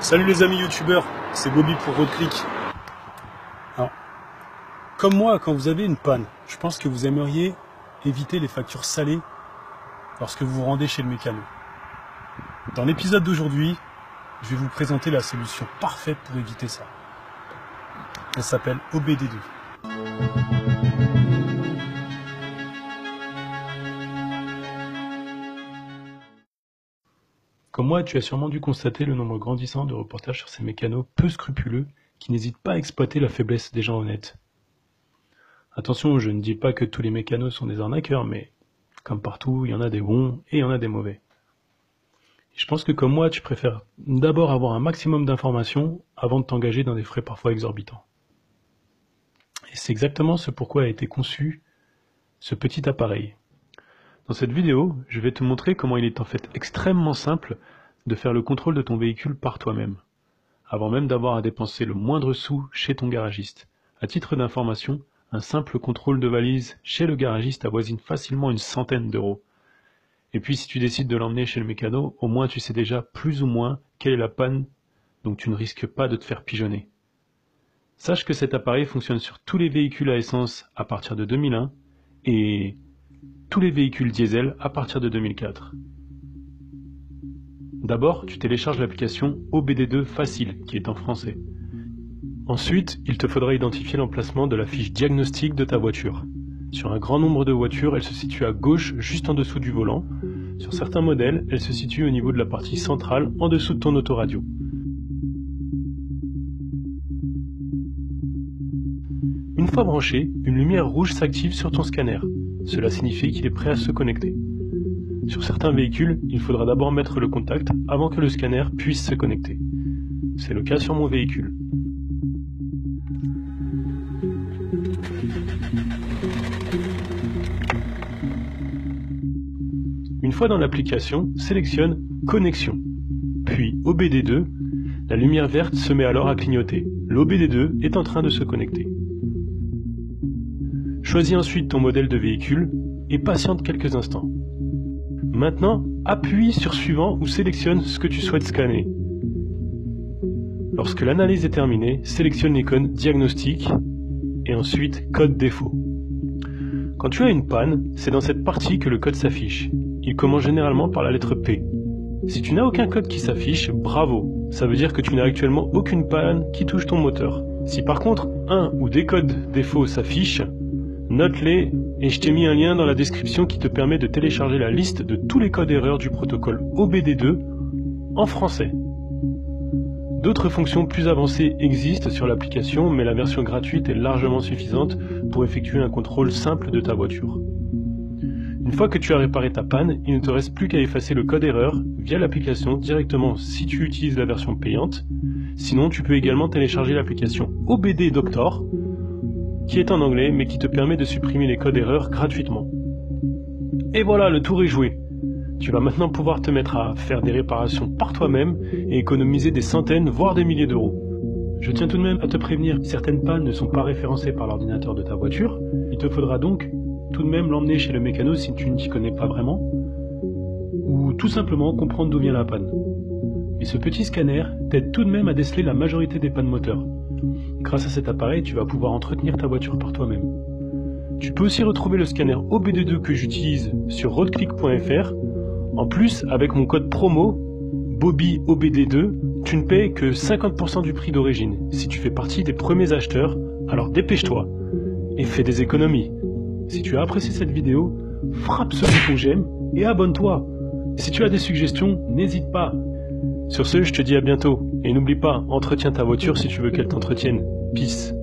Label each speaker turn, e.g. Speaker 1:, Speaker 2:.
Speaker 1: Salut les amis youtubeurs, c'est Bobby pour RoadClick. Alors, comme moi, quand vous avez une panne, je pense que vous aimeriez éviter les factures salées lorsque vous vous rendez chez le mécano. Dans l'épisode d'aujourd'hui, je vais vous présenter la solution parfaite pour éviter ça. Elle s'appelle OBD2. Comme moi, tu as sûrement dû constater le nombre grandissant de reportages sur ces mécanos peu scrupuleux qui n'hésitent pas à exploiter la faiblesse des gens honnêtes. Attention, je ne dis pas que tous les mécanos sont des arnaqueurs, mais comme partout, il y en a des bons et il y en a des mauvais. Et je pense que comme moi, tu préfères d'abord avoir un maximum d'informations avant de t'engager dans des frais parfois exorbitants. Et c'est exactement ce pourquoi a été conçu ce petit appareil. Dans cette vidéo, je vais te montrer comment il est en fait extrêmement simple de faire le contrôle de ton véhicule par toi-même, avant même d'avoir à dépenser le moindre sou chez ton garagiste. À titre d'information, un simple contrôle de valise chez le garagiste avoisine facilement une centaine d'euros. Et puis si tu décides de l'emmener chez le mécano, au moins tu sais déjà plus ou moins quelle est la panne, donc tu ne risques pas de te faire pigeonner. Sache que cet appareil fonctionne sur tous les véhicules à essence à partir de 2001 et tous les véhicules diesel à partir de 2004. D'abord, tu télécharges l'application OBD2 Facile, qui est en français. Ensuite, il te faudra identifier l'emplacement de la fiche diagnostic de ta voiture. Sur un grand nombre de voitures, elle se situe à gauche, juste en dessous du volant. Sur certains modèles, elle se situe au niveau de la partie centrale, en dessous de ton autoradio. Une fois branché, une lumière rouge s'active sur ton scanner. Cela signifie qu'il est prêt à se connecter. Sur certains véhicules, il faudra d'abord mettre le contact avant que le scanner puisse se connecter. C'est le cas sur mon véhicule. Une fois dans l'application, sélectionne Connexion. Puis OBD2, la lumière verte se met alors à clignoter. L'OBD2 est en train de se connecter. Choisis ensuite ton modèle de véhicule et patiente quelques instants. Maintenant, appuie sur Suivant ou sélectionne ce que tu souhaites scanner. Lorsque l'analyse est terminée, sélectionne l'icône Diagnostic et ensuite Code défaut. Quand tu as une panne, c'est dans cette partie que le code s'affiche. Il commence généralement par la lettre P. Si tu n'as aucun code qui s'affiche, bravo, ça veut dire que tu n'as actuellement aucune panne qui touche ton moteur. Si par contre un ou des codes défauts s'affichent, note-les et je t'ai mis un lien dans la description qui te permet de télécharger la liste de tous les codes erreurs du protocole OBD2 en français. D'autres fonctions plus avancées existent sur l'application, mais la version gratuite est largement suffisante pour effectuer un contrôle simple de ta voiture. Une fois que tu as réparé ta panne, il ne te reste plus qu'à effacer le code erreur via l'application directement si tu utilises la version payante. Sinon, tu peux également télécharger l'application OBD Doctor, qui est en anglais mais qui te permet de supprimer les codes erreurs gratuitement. Et voilà, le tour est joué. Tu vas maintenant pouvoir te mettre à faire des réparations par toi-même et économiser des centaines voire des milliers d'euros. Je tiens tout de même à te prévenir, certaines pannes ne sont pas référencées par l'ordinateur de ta voiture. Il te faudra donc tout de même l'emmener chez le mécano si tu ne t'y connais pas vraiment, ou tout simplement comprendre d'où vient la panne. Mais ce petit scanner t'aide tout de même à déceler la majorité des pannes moteurs. Grâce à cet appareil, tu vas pouvoir entretenir ta voiture par toi-même. Tu peux aussi retrouver le scanner OBD2 que j'utilise sur roadclick.fr. En plus, avec mon code promo BobbyOBD2, tu ne paies que 50% du prix d'origine. Si tu fais partie des premiers acheteurs, alors dépêche-toi et fais des économies. Si tu as apprécié cette vidéo, frappe ce bouton j'aime et abonne-toi. Si tu as des suggestions, n'hésite pas. Sur ce, je te dis à bientôt. Et n'oublie pas, entretiens ta voiture si tu veux qu'elle t'entretienne. Peace.